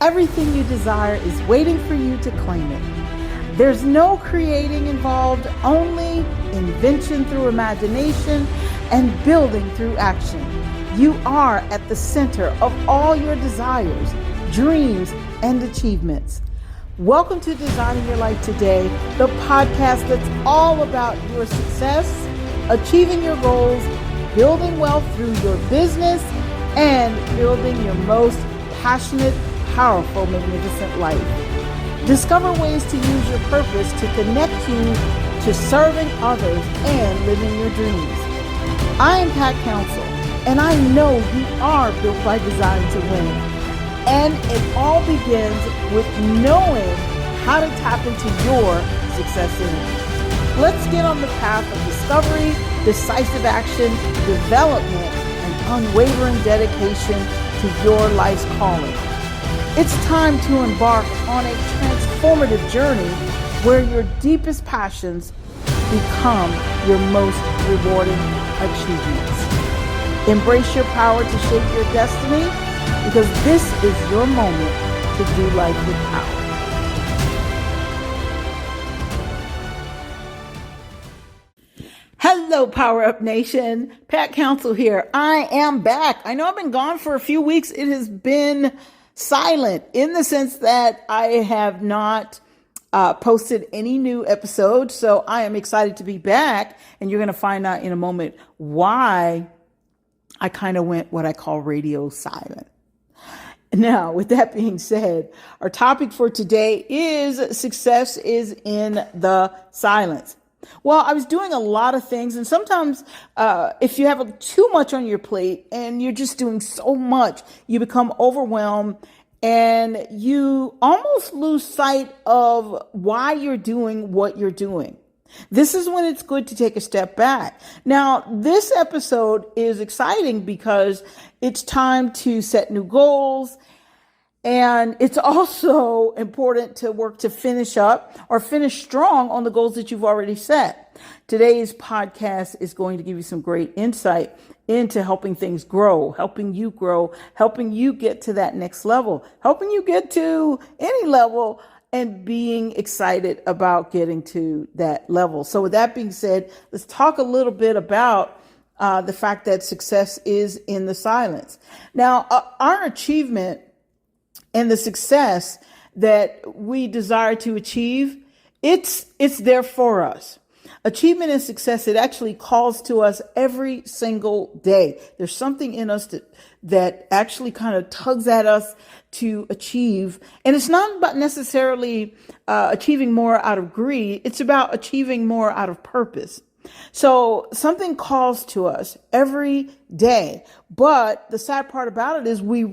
Everything you desire is waiting for you to claim it. There's no creating involved, only invention through imagination and building through action. You are at the center of all your desires, dreams, and achievements. Welcome to Designing Your Life Today, the podcast that's all about your success, achieving your goals, building wealth through your business, and building your most passionate, powerful, magnificent life. Discover ways to use your purpose to connect you to serving others and living your dreams. I am Pat Council, and I know you are built by design to win. And it all begins with knowing how to tap into your success energy. Let's get on the path of discovery, decisive action, development, and unwavering dedication to your life's calling. It's time to embark on a transformative journey where your deepest passions become your most rewarding achievements. Embrace your power to shape your destiny, because this is your moment to do life with power. Hello, Power Up Nation. Pat Council here. I am back. I know I've been gone for a few weeks. It has been silent in the sense that I have not posted any new episodes. So I am excited to be back. And you're going to find out in a moment why I kind of went what I call radio silent. Now, with that being said, our topic for today is success is in the silence. Well, I was doing a lot of things, and sometimes if you have too much on your plate and you're just doing so much, you become overwhelmed and you almost lose sight of why you're doing what you're doing. This is when it's good to take a step back. Now, this episode is exciting because it's time to set new goals. And it's also important to work to finish up or finish strong on the goals that you've already set. Today's podcast is going to give you some great insight into helping things grow, helping you get to that next level, helping you get to any level and being excited about getting to that level. So with that being said, let's talk a little bit about the fact that success is in the silence. Now, our achievement and the success that we desire to achieve, it's there for us. Achievement and success, it actually calls to us every single day. There's something in us that actually kind of tugs at us to achieve. And it's not about necessarily achieving more out of greed. It's about achieving more out of purpose. So something calls to us every day. But the sad part about it is we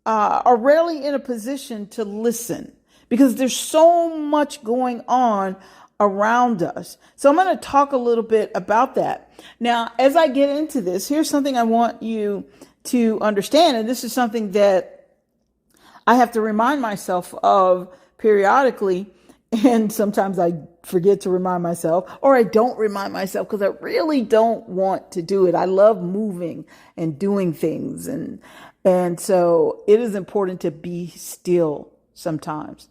are rarely in a position to listen because there's so much going on around us. So I'm going to talk a little bit about that. Now, as I get into this, here's something I want you to understand. And this is something that I have to remind myself of periodically. And sometimes I forget to remind myself, or I don't remind myself because I really don't want to do it. I love moving and doing things. And so it is important to be still sometimes.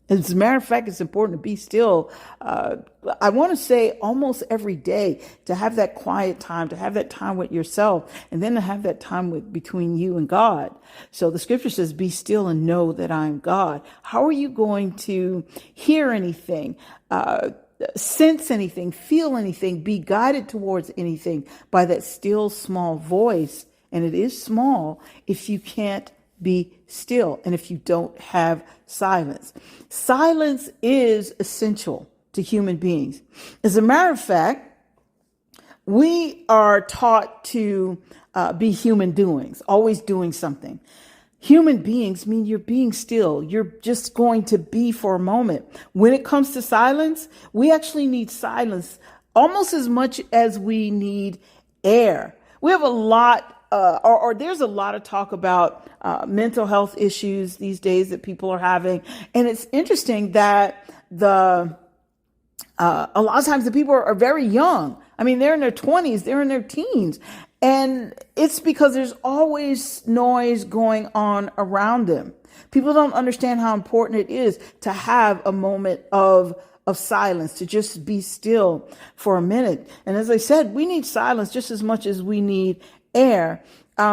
As a matter of fact, it's important to be still. I want to say almost every day, to have that quiet time, to have that time with yourself, and then to have that time between you and God. So the scripture says, be still and know that I am God. How are you going to hear anything, sense anything, feel anything, be guided towards anything by that still small voice? And it is small if you can't be still and if you don't have silence. Silence is essential to human beings. As a matter of fact, we are taught to be human doings, always doing something. Human beings mean you're being still. You're just going to be for a moment. When it comes to silence, we actually need silence almost as much as we need air. We have a lot there's a lot of talk about mental health issues these days that people are having. And it's interesting that a lot of times the people are very young. I mean, they're in their 20s, they're in their teens, And it's because there's always noise going on around them. People don't understand how important it is to have a moment of silence, to just be still for a minute. And as I said, we need silence just as much as we need air,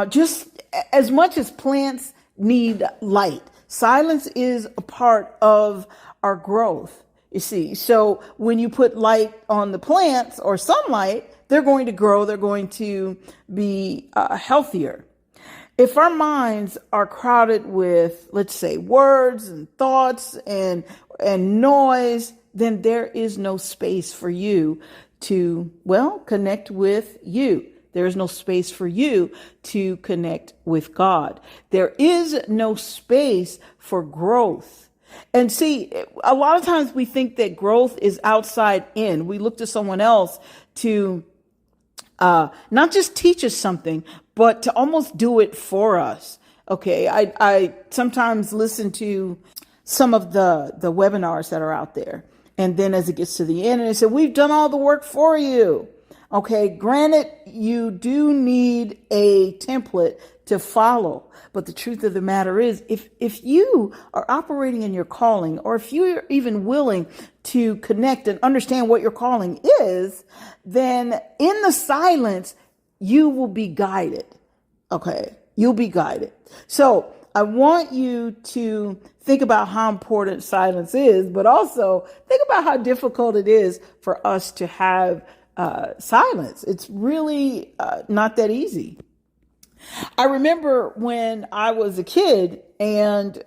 just as much as plants need light. Silence is a part of our growth, you see. So when you put light on the plants or sunlight, they're going to grow, they're going to be healthier. If our minds are crowded with, let's say, words and thoughts and noise, then there is no space for you to, well, connect with you. There is no space for you to connect with God. There is no space for growth. And see, a lot of times we think that growth is outside in. We look to someone else to not just teach us something, but to almost do it for us. Okay, I sometimes listen to some of the webinars that are out there. And then as it gets to the end, and they say, we've done all the work for you. Okay, granted, you do need a template to follow. But the truth of the matter is, if you are operating in your calling, or if you're even willing to connect and understand what your calling is, then in the silence, you will be guided. Okay, you'll be guided. So I want you to think about how important silence is, but also think about how difficult it is for us to have silence. It's really not that easy. I remember when I was a kid, and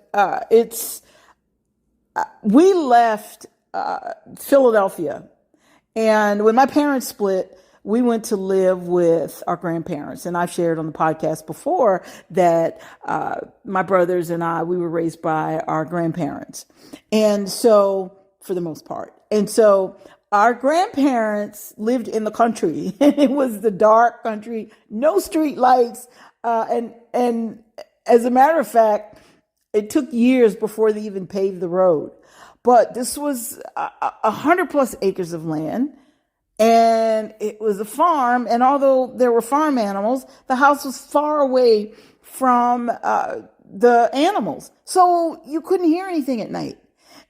we left Philadelphia, and when my parents split, we went to live with our grandparents. And I've shared on the podcast before that my brothers and we were raised by our grandparents. And so, for the most part. And so our grandparents lived in the country, and it was the dark country, no street lights. And as a matter of fact, it took years before they even paved the road. But this was 100 plus acres of land. And it was a farm. And although there were farm animals, the house was far away from the animals. So you couldn't hear anything at night.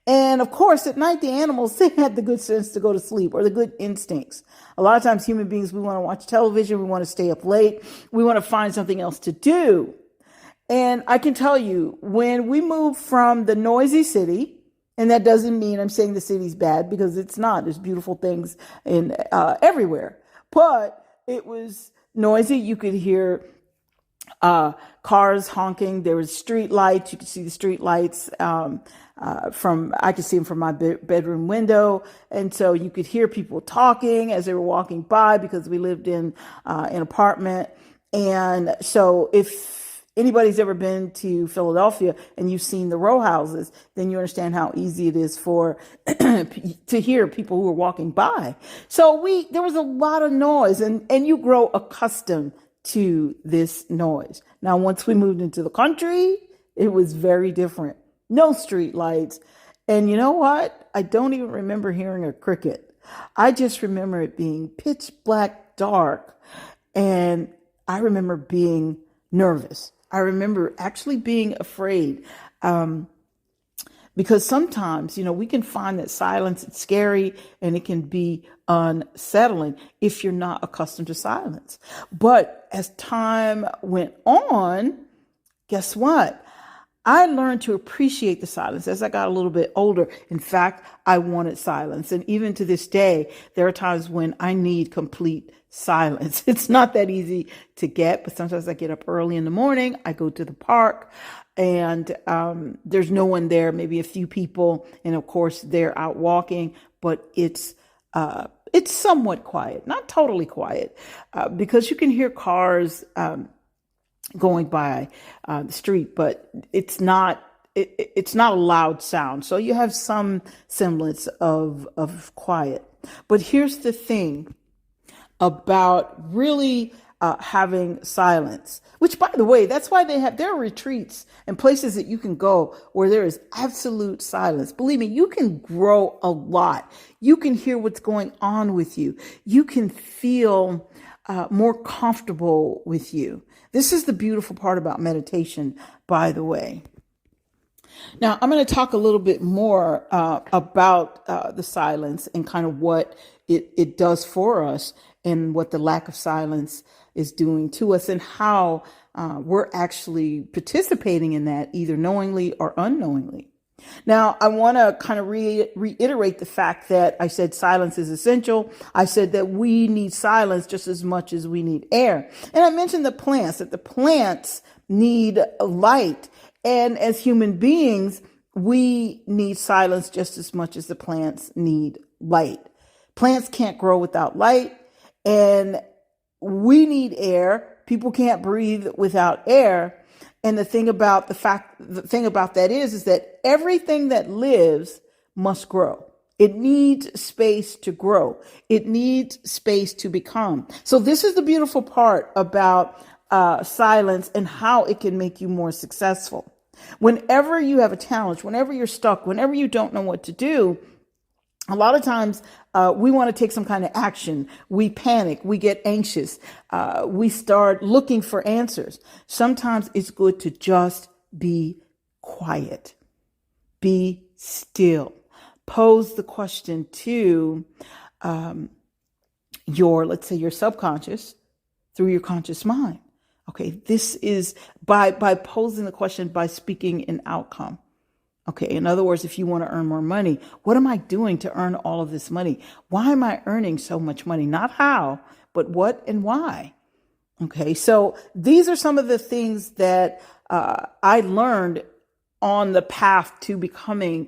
And of course, at night, the animals, they had the good sense to go to sleep, or the good instincts. A lot of times human beings, we want to watch television. We want to stay up late. We want to find something else to do. And I can tell you, when we moved from the noisy city, and that doesn't mean I'm saying the city's bad, because it's not. There's beautiful things in everywhere. But it was noisy. You could hear cars honking. There was street lights. You could see the street lights I could see them from my bedroom window. And so you could hear people talking as they were walking by, because we lived in an apartment. And so if anybody's ever been to Philadelphia and you've seen the row houses, then you understand how easy it is to hear people who are walking by. So there was a lot of noise, and you grow accustomed to this noise. Now, once we moved into the country, it was very different. No street lights. And you know what? I don't even remember hearing a cricket. I just remember it being pitch black dark. And I remember being nervous. I remember actually being afraid, because sometimes, we can find that silence is scary, and it can be unsettling if you're not accustomed to silence. But as time went on, guess what? I learned to appreciate the silence as I got a little bit older. In fact, I wanted silence. And even to this day, there are times when I need complete silence. It's not that easy to get, but sometimes I get up early in the morning. I go to the park, and there's no one there, maybe a few people. And of course, they're out walking, but it's somewhat quiet, not totally quiet, because you can hear cars going by the street, but it's not a loud sound. So you have some semblance of quiet. But here's the thing about really having silence, which, by the way, that's why there are retreats and places that you can go where there is absolute silence. Believe me, you can grow a lot. You can hear what's going on with you. You can feel more comfortable with you. This is the beautiful part about meditation, by the way. Now, I'm going to talk a little bit more about the silence and kind of what it does for us and what the lack of silence is doing to us and how we're actually participating in that either knowingly or unknowingly. Now, I want to kind of reiterate the fact that I said silence is essential. I said that we need silence just as much as we need air. And I mentioned the plants, that the plants need light. And as human beings, we need silence just as much as the plants need light. Plants can't grow without light, and we need air. People can't breathe without air. And the thing about that is that everything that lives must grow. It needs space to grow. It needs space to become. So this is the beautiful part about silence and how it can make you more successful. Whenever you have a challenge, whenever you're stuck, whenever you don't know what to do, a lot of times we want to take some kind of action. We panic. We get anxious. We start looking for answers. Sometimes it's good to just be quiet. Be still. Pose the question to let's say your subconscious through your conscious mind. Okay, this is by posing the question, by speaking an outcome. Okay, in other words, if you want to earn more money, what am I doing to earn all of this money? Why am I earning so much money? Not how, but what and why. Okay, so these are some of the things that I learned on the path to becoming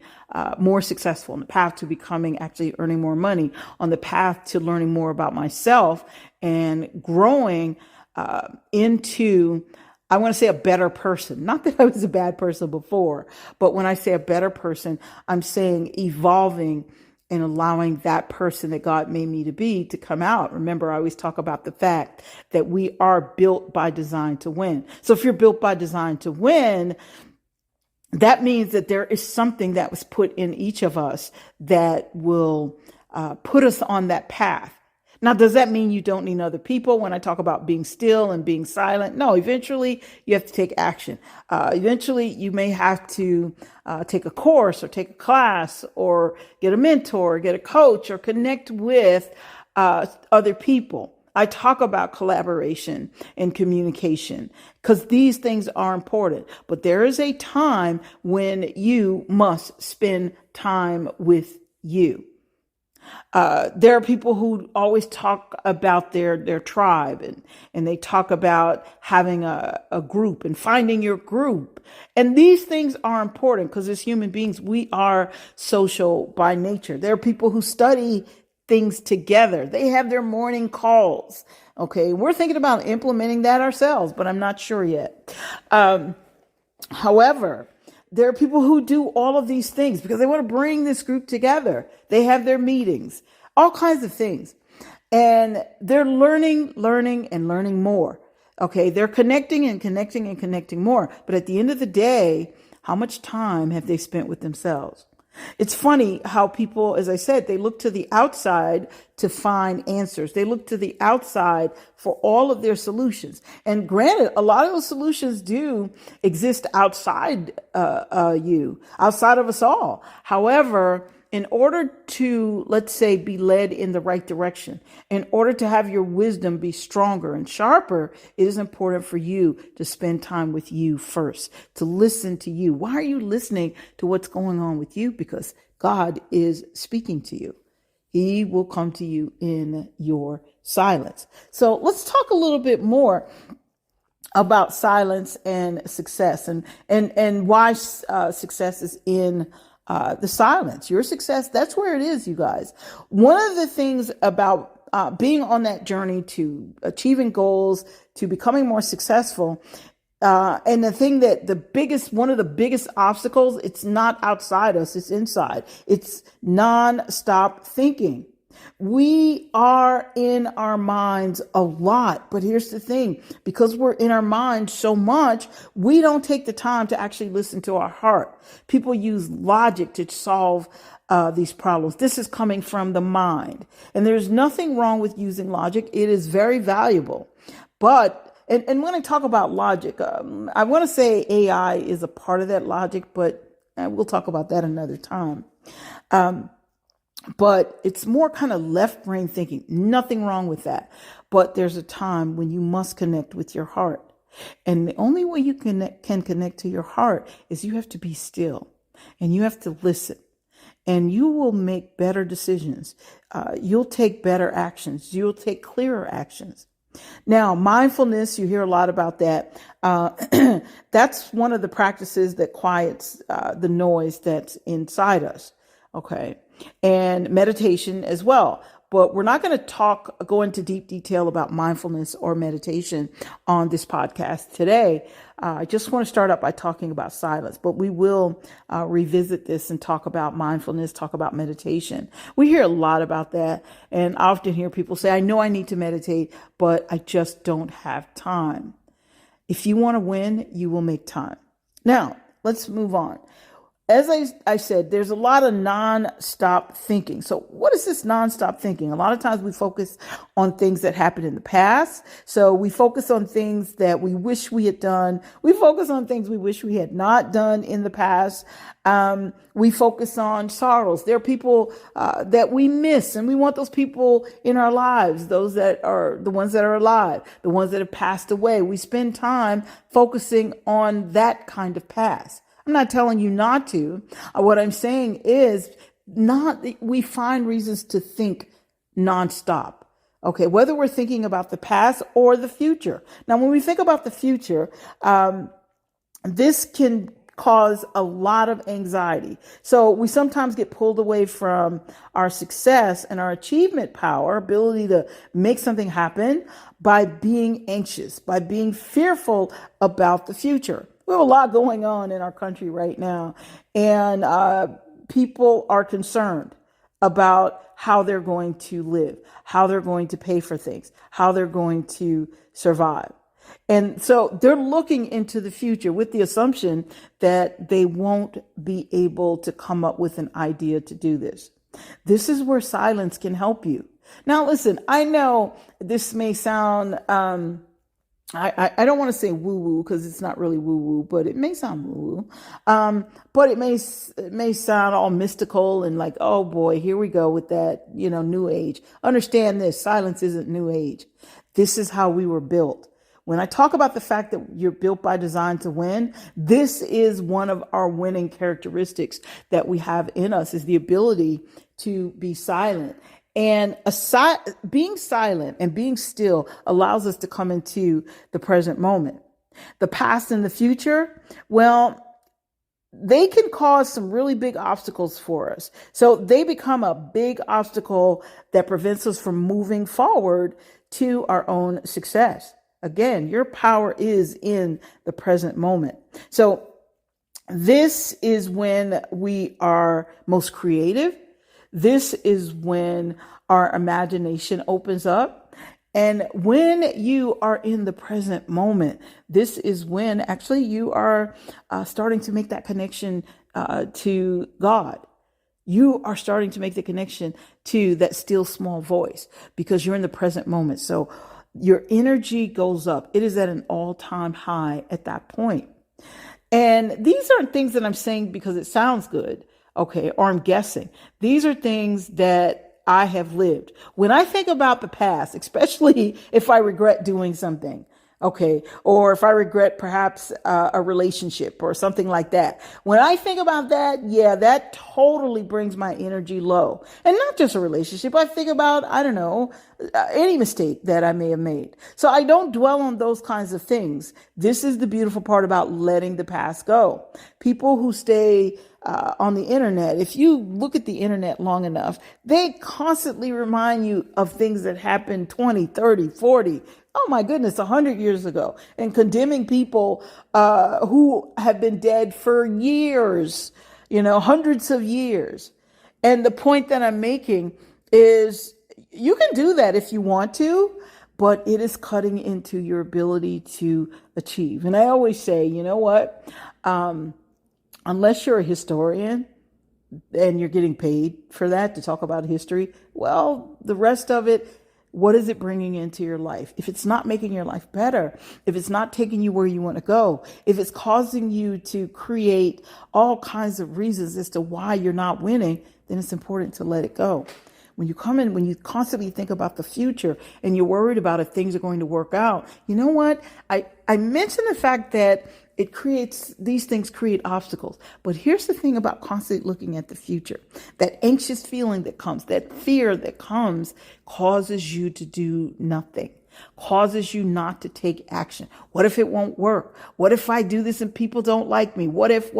more successful, on the path to becoming actually earning more money, on the path to learning more about myself and growing into, I want to say, a better person. Not that I was a bad person before, but when I say a better person, I'm saying evolving and allowing that person that God made me to be to come out. Remember, I always talk about the fact that we are built by design to win. So if you're built by design to win, that means that there is something that was put in each of us that will put us on that path. Now, does that mean you don't need other people when I talk about being still and being silent? No, eventually you have to take action. Eventually you may have to take a course or take a class or get a mentor, or get a coach, or connect with other people. I talk about collaboration and communication because these things are important. But there is a time when you must spend time with you. There are people who always talk about their tribe and they talk about having a group and finding your group. And these things are important because as human beings, we are social by nature. There are people who study things together. They have their morning calls. Okay. We're thinking about implementing that ourselves, but I'm not sure yet. However, there are people who do all of these things because they want to bring this group together. They have their meetings, all kinds of things. And they're learning more. Okay. They're connecting and connecting more. But at the end of the day, how much time have they spent with themselves? It's funny how people, as I said, they look to the outside to find answers. They look to the outside for all of their solutions. And granted, a lot of those solutions do exist outside outside of us all. However, in order to, let's say, be led in the right direction, in order to have your wisdom be stronger and sharper, it is important for you to spend time with you first, to listen to you. Why are you listening to what's going on with you? Because God is speaking to you. He will come to you in your silence. So let's talk a little bit more about silence and success and why success is in the silence. Your success, that's where it is, you guys. One of the things about being on that journey to achieving goals, to becoming more successful, and the thing that one of the biggest obstacles, it's not outside us, it's inside. It's non-stop thinking. We are in our minds a lot, but here's the thing, because we're in our minds so much, we don't take the time to actually listen to our heart. People use logic to solve these problems. This is coming from the mind, and there's nothing wrong with using logic. It is very valuable. But, and when I talk about logic, I want to say AI is a part of that logic, but we'll talk about that another time. But it's more kind of left brain thinking. Nothing wrong with that. But there's a time when you must connect with your heart. And the only way you can connect to your heart is you have to be still and you have to listen. And you will make better decisions. You'll take better actions. You'll take clearer actions. Now, mindfulness, you hear a lot about that. That's one of the practices that quiets the noise that's inside us. Okay. And meditation as well. But we're not going to go into deep detail about mindfulness or meditation on this podcast today. I just want to start out by talking about silence, but we will revisit this and talk about mindfulness, talk about meditation. We hear a lot about that. And I often hear people say, I know I need to meditate, but I just don't have time. If you want to win, you will make time. Now, let's move on. As I said, there's a lot of non-stop thinking. So what is this non-stop thinking? A lot of times we focus on things that happened in the past. So we focus on things that we wish we had done. We focus on things we wish we had not done in the past. We focus on sorrows. There are people that we miss, and we want those people in our lives, those that are the ones that are alive, the ones that have passed away. We spend time focusing on that kind of past. I'm not telling you not to. What I'm saying is we find reasons to think nonstop. Okay, whether we're thinking about the past or the future. Now, when we think about the future, this can cause a lot of anxiety. So we sometimes get pulled away from our success and our achievement power, ability to make something happen, by being anxious, by being fearful about the future. We have a lot going on in our country right now, and people are concerned about how they're going to live, how they're going to pay for things, how they're going to survive. And so they're looking into the future with the assumption that they won't be able to come up with an idea to do this. This is where silence can help you. Now, listen, I know this may sound I don't want to say woo-woo because it's not really woo-woo, but it may sound woo-woo. But it may sound all mystical and like, oh boy, here we go with that, new age. Understand this, silence isn't new age. This is how we were built. When I talk about the fact that you're built by design to win, this is one of our winning characteristics that we have in us, is the ability to be silent. And being silent and being still allows us to come into the present moment. The past and the future, well, they can cause some really big obstacles for us. So they become a big obstacle that prevents us from moving forward to our own success. Again, your power is in the present moment. So this is when we are most creative. This is when our imagination opens up. And when you are in the present moment, this is when actually you are starting to make that connection to God. You are starting to make the connection to that still small voice because you're in the present moment. So your energy goes up. It is at an all-time high at that point. And these aren't things that I'm saying because it sounds good. Okay, or I'm guessing. These are things that I have lived. When I think about the past, especially if I regret doing something, okay, or if I regret perhaps a relationship or something like that. When I think about that, yeah, that totally brings my energy low. And not just a relationship. I think about, I don't know, any mistake that I may have made. So I don't dwell on those kinds of things. This is the beautiful part about letting the past go. People who stay on the internet, if you look at the internet long enough, they constantly remind you of things that happened 20, 30, 40, oh my goodness, 100 years ago, and condemning people who have been dead for years, hundreds of years. And the point that I'm making is you can do that if you want to, but it is cutting into your ability to achieve. And I always say, you know what? Unless you're a historian and you're getting paid for that to talk about history, well, the rest of it, what is it bringing into your life? If it's not making your life better, if it's not taking you where you want to go, if it's causing you to create all kinds of reasons as to why you're not winning, then it's important to let it go. When you come in, when you constantly think about the future and you're worried about if things are going to work out, you know what? I mentioned the fact that these things create obstacles. But here's the thing about constantly looking at the future. That anxious feeling that comes, that fear that comes, causes you to do nothing, causes you not to take action. What if it won't work? What if I do this and people don't like me? What if?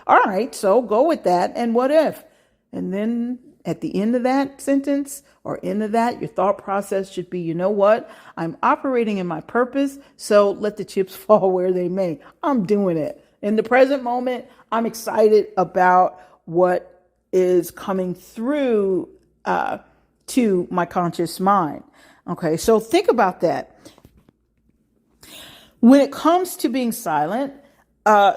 All right, so go with that. And what if? And then at the end of that sentence or end of that, your thought process should be, you know what? I'm operating in my purpose, so let the chips fall where they may. I'm doing it. In the present moment, I'm excited about what is coming through to my conscious mind. Okay, so think about that. When it comes to being silent,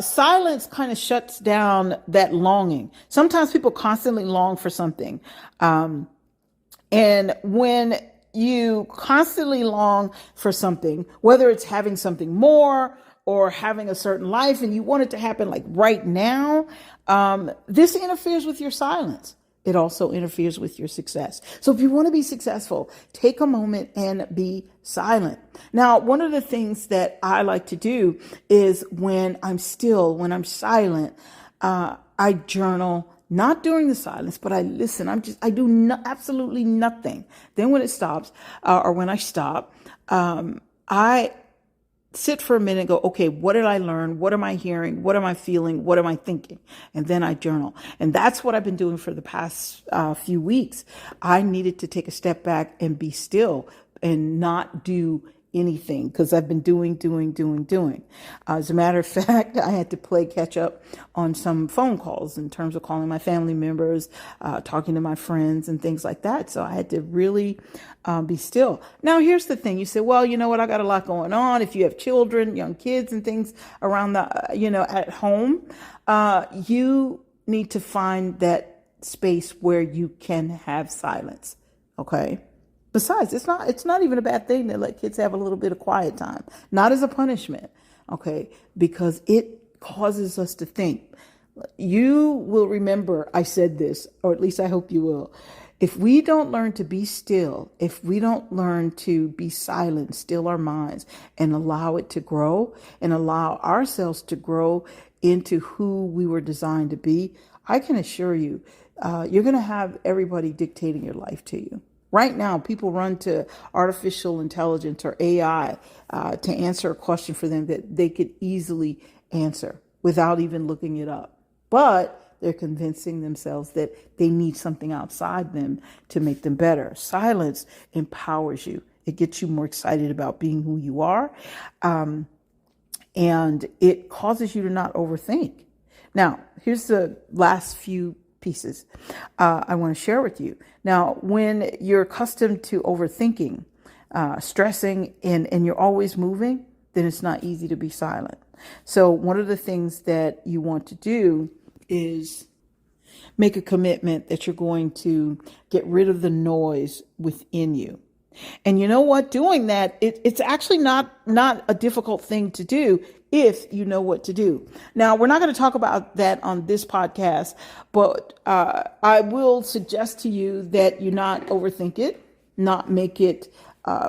silence kind of shuts down that longing. Sometimes people constantly long for something. And when you constantly long for something, whether it's having something more or having a certain life and you want it to happen like right now, this interferes with your silence. It also interferes with your success. So if you want to be successful, take a moment and be silent. Now, one of the things that I like to do is when I'm still, when I'm silent, I journal, not during the silence, but I listen. I do absolutely nothing. Then when it stops, or when I stop, I sit for a minute and go, okay, what did I learn? What am I hearing? What am I feeling? What am I thinking? And then I journal. And that's what I've been doing for the past few weeks. I needed to take a step back and be still and not do anything because I've been doing. As a matter of fact, I had to play catch up on some phone calls in terms of calling my family members, talking to my friends and things like that. So I had to really be still. Now, here's the thing. You say, well, you know what? I got a lot going on. If you have children, young kids and things around at home, you need to find that space where you can have silence. Okay. Besides, it's not even a bad thing to let kids have a little bit of quiet time, not as a punishment, okay, because it causes us to think. You will remember I said this, or at least I hope you will. If we don't learn to be still, if we don't learn to be silent, still our minds, and allow it to grow and allow ourselves to grow into who we were designed to be, I can assure you, you're going to have everybody dictating your life to you. Right now, people run to artificial intelligence or AI to answer a question for them that they could easily answer without even looking it up. But they're convincing themselves that they need something outside them to make them better. Silence empowers you. It gets you more excited about being who you are. And it causes you to not overthink. Now, here's the last few pieces I want to share with you. Now, when you're accustomed to overthinking, stressing, and you're always moving, then it's not easy to be silent. So one of the things that you want to do is make a commitment that you're going to get rid of the noise within you. And you know what? Doing that, it's actually not a difficult thing to do if you know what to do. Now, we're not going to talk about that on this podcast, but I will suggest to you that you not overthink it, not make it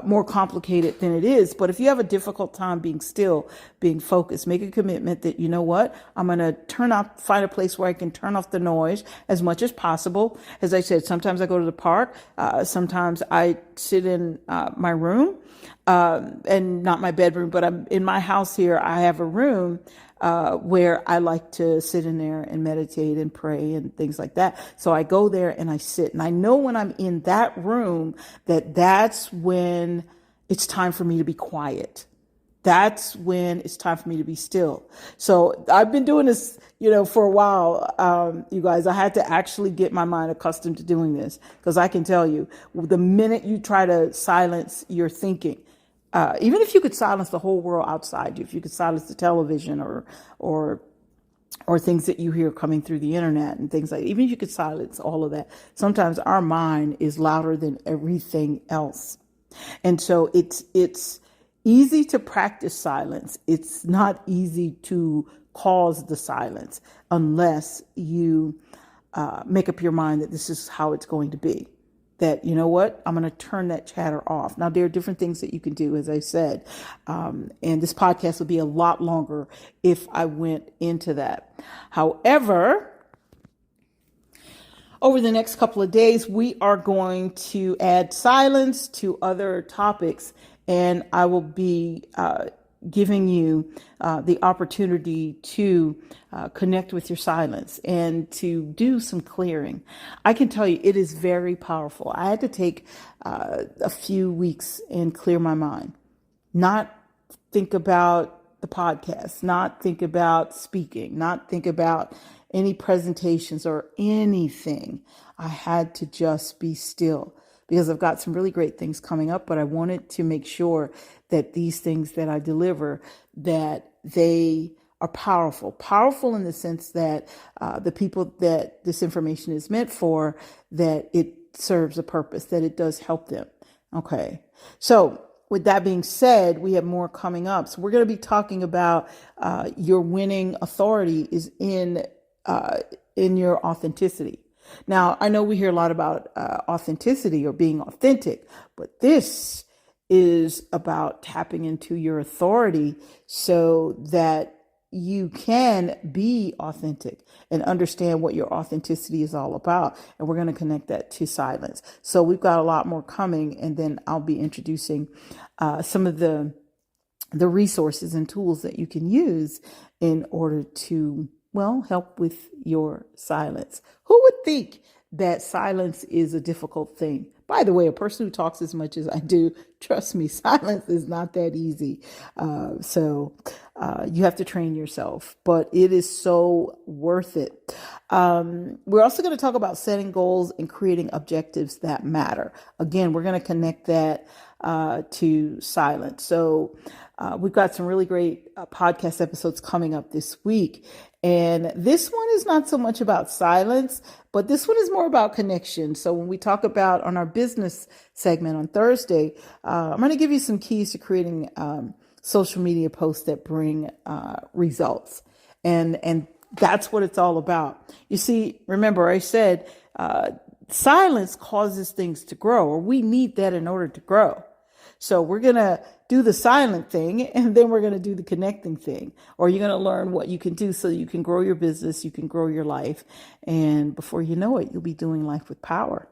more complicated than it is. But if you have a difficult time being still, being focused, make a commitment that, you know what, I'm going to find a place where I can turn off the noise as much as possible. As I said, sometimes I go to the park. Sometimes I sit in my room, and not my bedroom, but I'm in my house here. I have a room where I like to sit in there and meditate and pray and things like that. So I go there and I sit, and I know when I'm in that room that's when it's time for me to be quiet. that's when it's time for me to be still. So I've been doing this, for a while. You guys, I had to actually get my mind accustomed to doing this, because I can tell you, the minute you try to silence your thinking, even if you could silence the whole world outside you, if you could silence the television or things that you hear coming through the internet and things like that, even if you could silence all of that, sometimes our mind is louder than everything else. And so it's easy to practice silence. It's not easy to cause the silence unless you make up your mind that this is how it's going to be. That, you know what, I'm going to turn that chatter off. Now, there are different things that you can do, as I said, and this podcast would be a lot longer if I went into that. However, over the next couple of days, we are going to add silence to other topics, and I will be giving you the opportunity to connect with your silence and to do some clearing. I can tell you, it is very powerful. I had to take a few weeks and clear my mind, not think about the podcast, not think about speaking, not think about any presentations or anything. I had to just be still, because I've got some really great things coming up, but I wanted to make sure that these things that I deliver, that they are powerful in the sense that the people that this information is meant for, that it serves a purpose, that it does help them. Okay. So with that being said, we have more coming up. So we're going to be talking about your winning authority is in your authenticity. Now, I know we hear a lot about authenticity or being authentic, but this is about tapping into your authority so that you can be authentic and understand what your authenticity is all about. And we're going to connect that to silence. So we've got a lot more coming, and then I'll be introducing some of the resources and tools that you can use in order to, well, help with your silence. Who would think that silence is a difficult thing? By the way, a person who talks as much as I do, trust me, silence is not that easy. So you have to train yourself, but it is so worth it. We're also going to talk about setting goals and creating objectives that matter. Again, we're going to connect that to silence. So we've got some really great podcast episodes coming up this week. And this one is not so much about silence, but this one is more about connection. So when we talk about on our business segment on Thursday, I'm going to give you some keys to creating social media posts that bring results. And that's what it's all about. You see, remember I said silence causes things to grow, or we need that in order to grow. So we're going to do the silent thing, and then we're going to do the connecting thing, or you're going to learn what you can do so you can grow your business, you can grow your life. And before you know it, you'll be doing life with power.